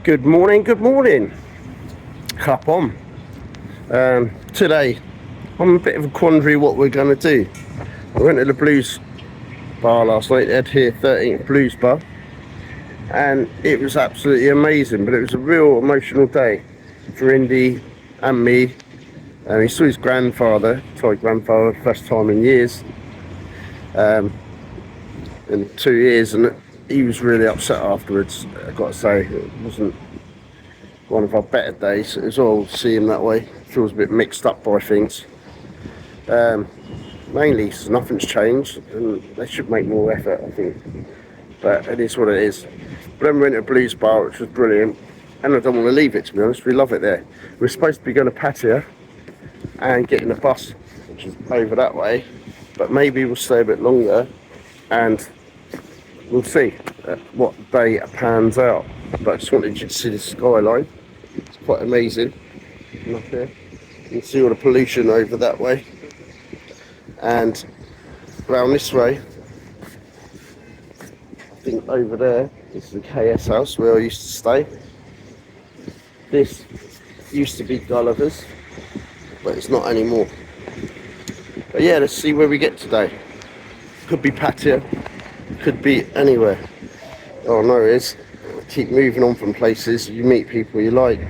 Good morning, good morning. Clap on. Today, I'm a bit of a quandary what we're going to do. I went to the blues bar last night, Ed here, 13th Blues Bar, and it was absolutely amazing, but it was a real emotional day for Indy and me. He saw his grandfather, Thai grandfather, first time in years, in 2 years, and he was really upset afterwards. I've got to say, it wasn't one of our better days. It was all see him that way. Feels a bit mixed up by things. Mainly, nothing's changed, and they should make more effort, I think. But it is what it is. But then we went to a blues bar, which was brilliant, and I don't want to leave it, to be honest. We love it there. We're supposed to be going to Pattaya and getting a bus, which is over that way. But maybe we'll stay a bit longer, and we'll see what day pans out. But I just wanted you to see the skyline. It's quite amazing. And up there, you can see all the pollution over that way. And around this way, I think over there, this is the KS house where I used to stay. This used to be Gulliver's, but it's not anymore. But yeah, let's see where we get today. Could be Pattaya, could be anywhere. Oh no, it is. Keep moving on from places. You meet people you like,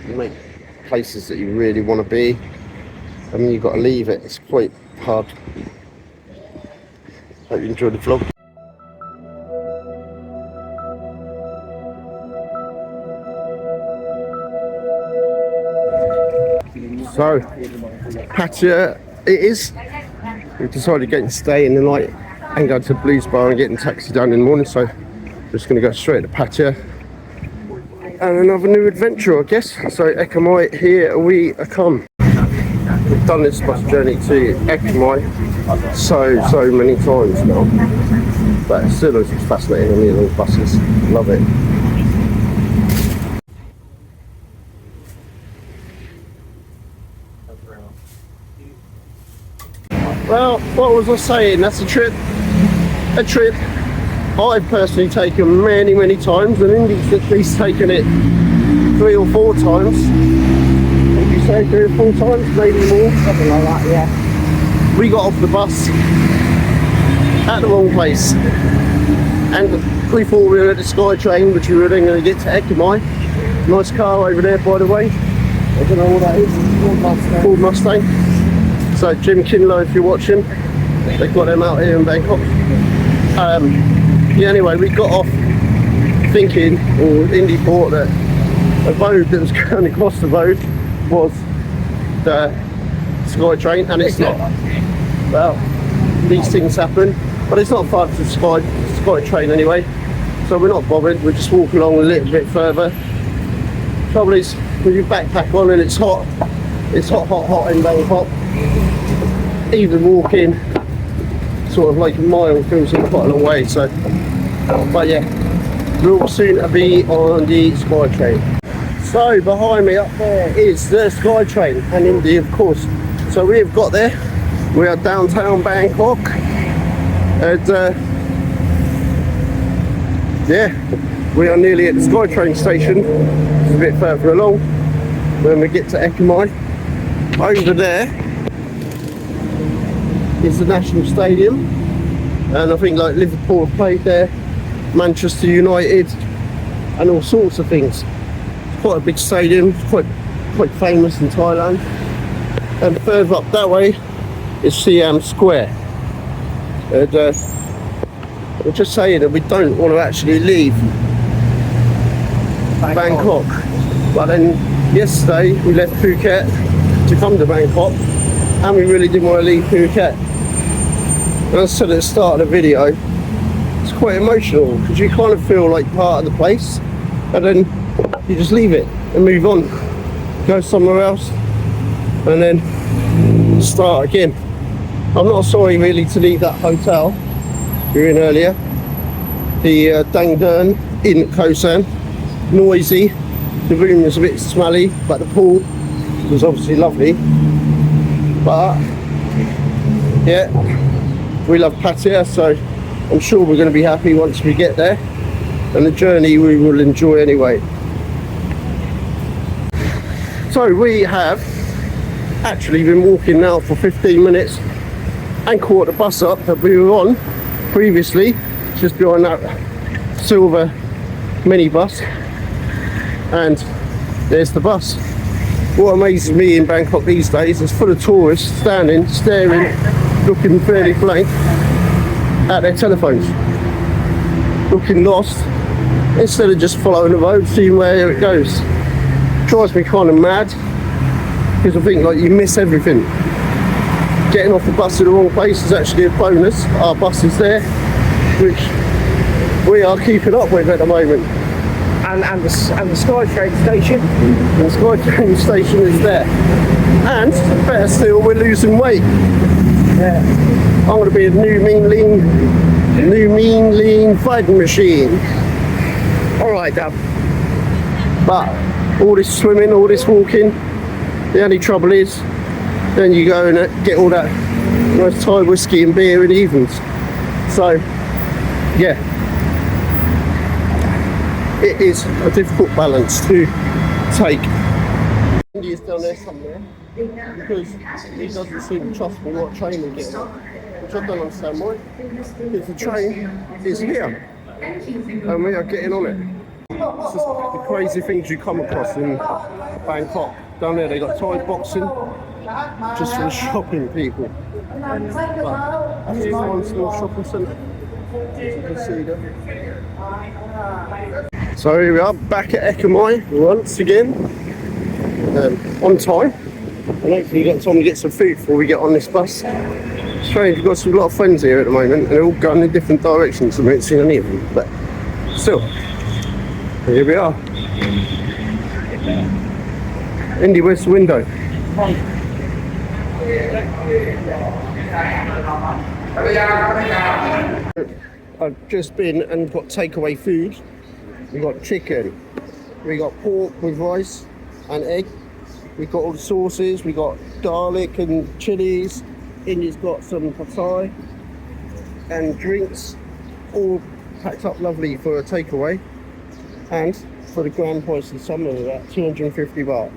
you make places that you really want to be, and then you've got to leave it. It's quite hard. Hope you enjoyed the vlog. So, Pattaya it is. We've decided to stay in the night and go to the blues bar and get a taxi down in the morning, so just going to go straight to Pattaya and another new adventure, I guess. So Ekamai, here we come. We've done this bus journey to Ekamai so many times now, but it still is fascinating on these little buses. Love it. Well, what was I saying? That's a trip. I've personally taken many times, and Indy's at least taken it 3 or 4 times. Would you say 3 or 4 times, maybe more? Something like that, yeah. We got off the bus at the wrong place, and we thought we were at the SkyTrain, which we were then going to get to Ekamai. Nice car over there, by the way. I don't know what that is. Ford Mustang. So Jim Kinlow, if you're watching, they've got them out here in Bangkok. Yeah, anyway, we got off thinking, or Indy thought that a road that was going across the road was the SkyTrain, and it's not. Well, these things happen, but it's not far to the SkyTrain anyway, so we're not bothered. We're just walking along a little bit further. Trouble is, with your backpack on and it's hot in Bangkok, even walking sort of like a mile feels like quite a long way. So, but yeah, we'll soon be on the SkyTrain. So behind me up there is the SkyTrain, and Indy, of course. So we have got there. We are downtown Bangkok, and yeah, we are nearly at the SkyTrain station. It's a bit further along. When we get to Ekamai, over there is the National Stadium, and I think like Liverpool have played there, Manchester United, and all sorts of things. It's quite a big stadium, quite famous in Thailand. And further up that way is Siam Square. And we're just saying that we don't want to actually leave Bangkok. But then yesterday we left Phuket to come to Bangkok, and we really didn't want to leave Phuket. And as I said at the start of the video, it's quite emotional because you kind of feel like part of the place, and then you just leave it and move on, go somewhere else, and then start again. I'm not sorry really to leave that hotel we were in earlier, the Dang Dern in Khao San. Noisy, the room was a bit smelly, but the pool was obviously lovely. But yeah, we love Pattaya, so I'm sure we're going to be happy once we get there, and the journey we will enjoy anyway. So we have actually been walking now for 15 minutes and caught the bus up that we were on previously, just behind that silver minibus, and there's the bus. What amazes me in Bangkok these days is full of tourists standing, staring, looking fairly blank at their telephones, looking lost, instead of just following the road, seeing where it goes. Drives me kind of mad, because I think like you miss everything. Getting off the bus in the wrong place is actually a bonus. Our bus is there, which we are keeping up with at the moment. And the SkyTrain station. And the SkyTrain station is there. And better still, we're losing weight. Yeah. I'm going to be a new mean lean fighting machine. Alright, Dad. But all this swimming, all this walking, the only trouble is then you go and get all that nice Thai whiskey and beer in the evenings. So yeah, it is a difficult balance to take. India's down there somewhere because he doesn't seem to trust me what train we're getting on, which I don't understand why, because the train is here and we are getting on it. It's just the crazy things you come across in Bangkok. Down there they got Thai boxing, just for the shopping people. But that's just one small shopping centre, as you can see there. So here we are, back at Ekamai once again, on time. And hopefully you got time to get some food before we get on this bus. Strange, we've got a lot of friends here at the moment, and they're all going in different directions. I haven't seen any of them, but still. Here we are. Indy, where's the window? I've just been and got takeaway food. We got chicken, we got pork with rice and egg. We got all the sauces, we got garlic and chilies. Indy's got some Pattaya and drinks, all packed up lovely for a takeaway. And for the grand price of some of that, 250 baht.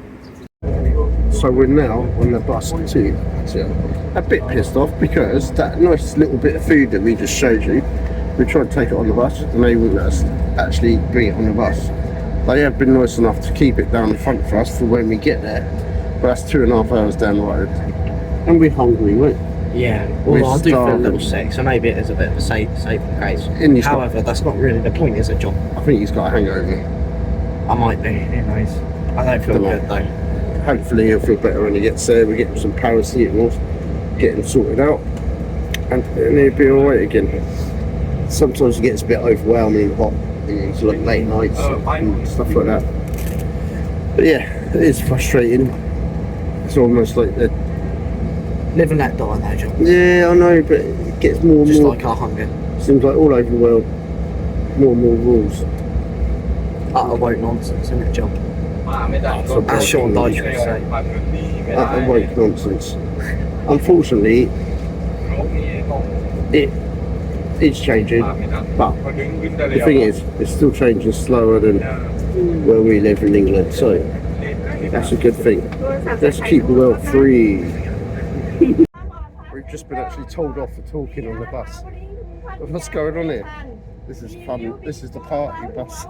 So we're now on the bus to Pattaya. A bit pissed off because that nice little bit of food that we just showed you, we tried to take it on the bus and they wouldn't let us actually bring it on the bus. They have been nice enough to keep it down the front for us for when we get there, but that's 2.5 hours down the road. And we're hungry, right? Yeah, well, I do feel a little sick, so maybe it is a bit of a safer case. However, that's not really the point, is it, John? I think he's got a hangover. I might be, who knows. I don't feel good though. Hopefully he'll feel better when he gets there. We get him some paracetamol, get him sorted out, and he'll be alright again. Sometimes it gets a bit overwhelming, hot, and it's like late nights and stuff like that. But yeah, it is frustrating. It's almost like the live and let die though, John. Yeah, I know, but it gets more and just more. Just like our hunger. Seems like all over the world, more and more rules. Utter woke nonsense, isn't it, John? As Sean Dyche would say. Utter woke nonsense. Unfortunately, it's changing, but the thing is, it's still changing slower than where we live in England, so that's a good thing. Let's keep the world free. We've just been actually told off for talking on the bus. What's going on here? This is fun. This is the party bus.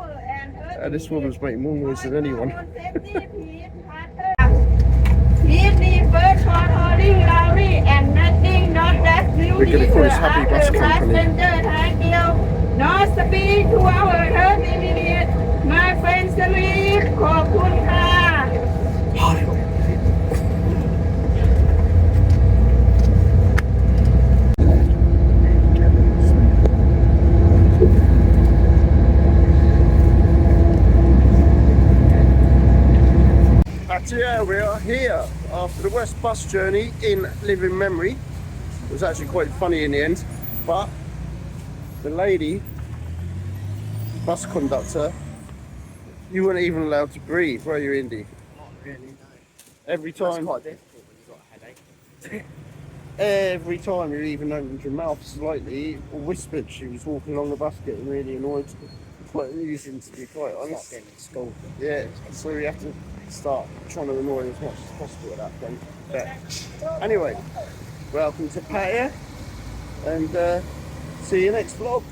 This woman's making more noise than anyone. We're going to call this Happy Bus Company. Not speed to our 30 minutes. My friends sleep. ขอบคุณค่ะ Pattaya, we are here after the West bus journey in living memory. It was actually quite funny in the end, but the lady, bus conductor, you weren't even allowed to breathe, were you, Indy? Not really, no. Every time. That's quite difficult when you've got a headache. Every time you even opened your mouth slightly or whispered, she was walking along the bus getting really annoyed. quite amusing, to be quite Start honest. getting in school. Yeah, so we have to start trying to annoy him as much as possible at that point. But anyway, welcome to Pattaya, and see you next vlog.